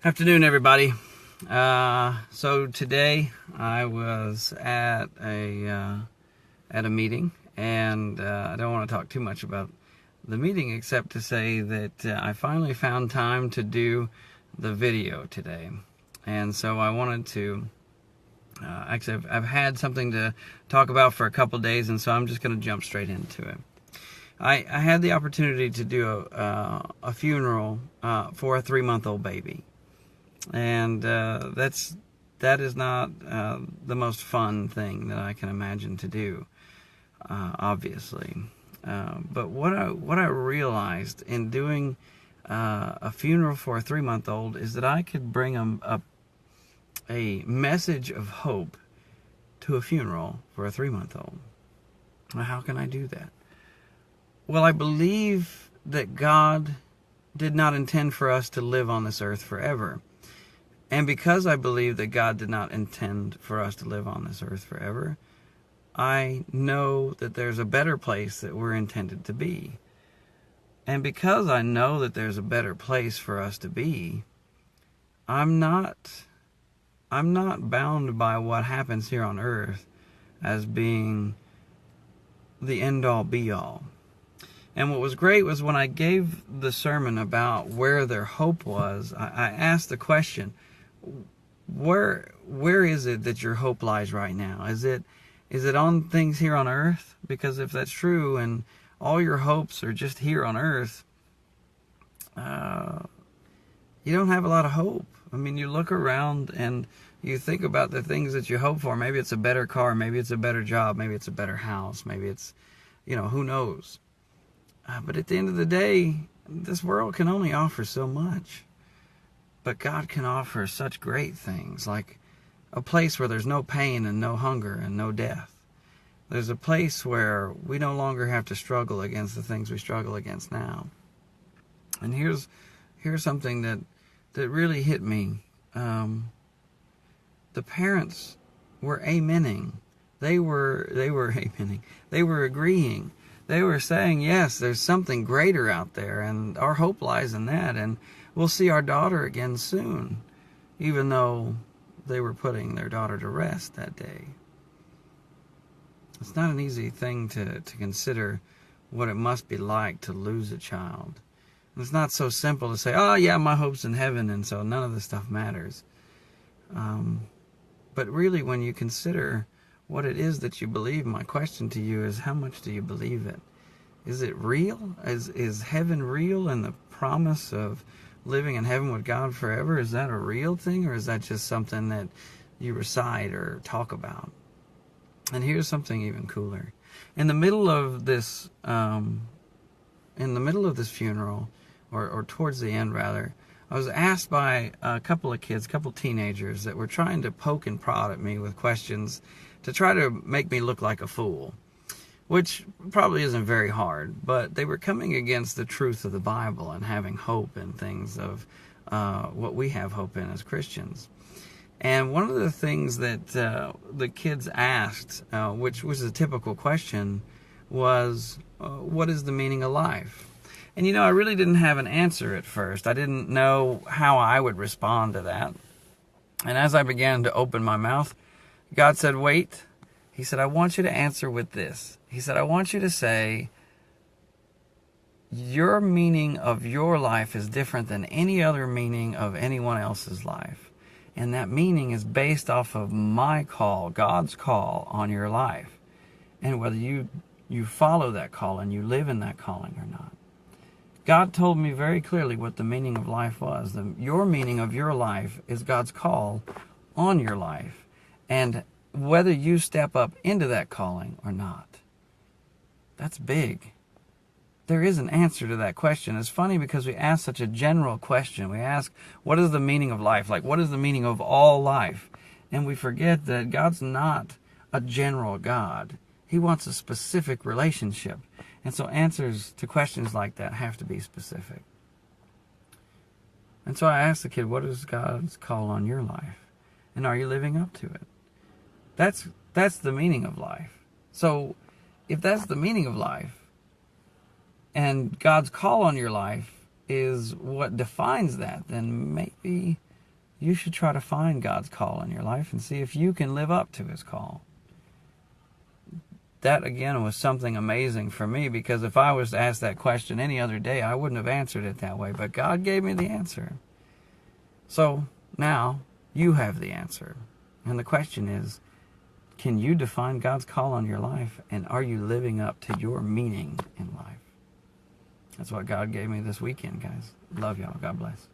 Afternoon, everybody. So today I was at a meeting, and I don't want to talk too much about the meeting except to say that I finally found time to do the video today. And so I wanted to actually I've had something to talk about for a couple days, and so I'm just going to jump straight into it. I had the opportunity to do a funeral for a 3-month-old baby. And that is not the most fun thing that I can imagine to do, obviously. But what I realized in doing a funeral for a 3-month-old is that I could bring a message of hope to a funeral for a 3-month-old. Now, how can I do that? Well, I believe that God did not intend for us to live on this earth forever. And because I believe that God did not intend for us to live on this earth forever, I know that there's a better place that we're intended to be. And because I know that there's a better place for us to be, I'm not bound by what happens here on earth as being the end-all be-all. And what was great was when I gave the sermon about where their hope was, I asked the question, where is it that your hope lies right now? Is it on things here on earth? Because if that's true and all your hopes are just here on earth, you don't have a lot of hope. I mean, you look around and you think about the things that you hope for. Maybe it's a better car, maybe it's a better job, maybe it's a better house, maybe it's, who knows. But at the end of the day, this world can only offer so much. But God can offer such great things, like a place where there's no pain and no hunger and no death. There's a place where we no longer have to struggle against the things we struggle against now. And here's something that really hit me. The parents were amening. They were amening. They were agreeing. They were saying, yes, there's something greater out there, and our hope lies in that, and we'll see our daughter again soon, even though they were putting their daughter to rest that day. It's not an easy thing to consider what it must be like to lose a child. It's not so simple to say, oh yeah, my hope's in heaven, and so none of this stuff matters. But really, when you consider what it is that you believe, my question to you is, how much do you believe it? Is it real? Is heaven real, and the promise of living in heaven with God forever, is that a real thing, or is that just something that you recite or talk about? And here's something even cooler. In the middle of this funeral, or towards the end rather, I was asked by a couple of kids, a couple of teenagers that were trying to poke and prod at me with questions to try to make me look like a fool, which probably isn't very hard, but they were coming against the truth of the Bible and having hope in things of what we have hope in as Christians. And one of the things that the kids asked, which was a typical question, was, what is the meaning of life? And I really didn't have an answer at first. I didn't know how I would respond to that. And as I began to open my mouth, God said, wait. He said, I want you to answer with this. He said, I want you to say, your meaning of your life is different than any other meaning of anyone else's life. And that meaning is based off of my call, God's call on your life. And whether you follow that call and you live in that calling or not. God told me very clearly what the meaning of life was. Your meaning of your life is God's call on your life. And whether you step up into that calling or not. That's big. There is an answer to that question. It's funny because we ask such a general question. We ask, what is the meaning of life? Like, what is the meaning of all life? And we forget that God's not a general God. He wants a specific relationship. And so answers to questions like that have to be specific. And so I asked the kid, what is God's call on your life? And are you living up to it? That's the meaning of life. So if that's the meaning of life, and God's call on your life is what defines that, then maybe you should try to find God's call in your life and see if you can live up to His call. That, again, was something amazing for me, because if I was to ask that question any other day, I wouldn't have answered it that way. But God gave me the answer. So now you have the answer. And the question is, can you define God's call on your life? And are you living up to your meaning in life? That's what God gave me this weekend, guys. Love y'all. God bless.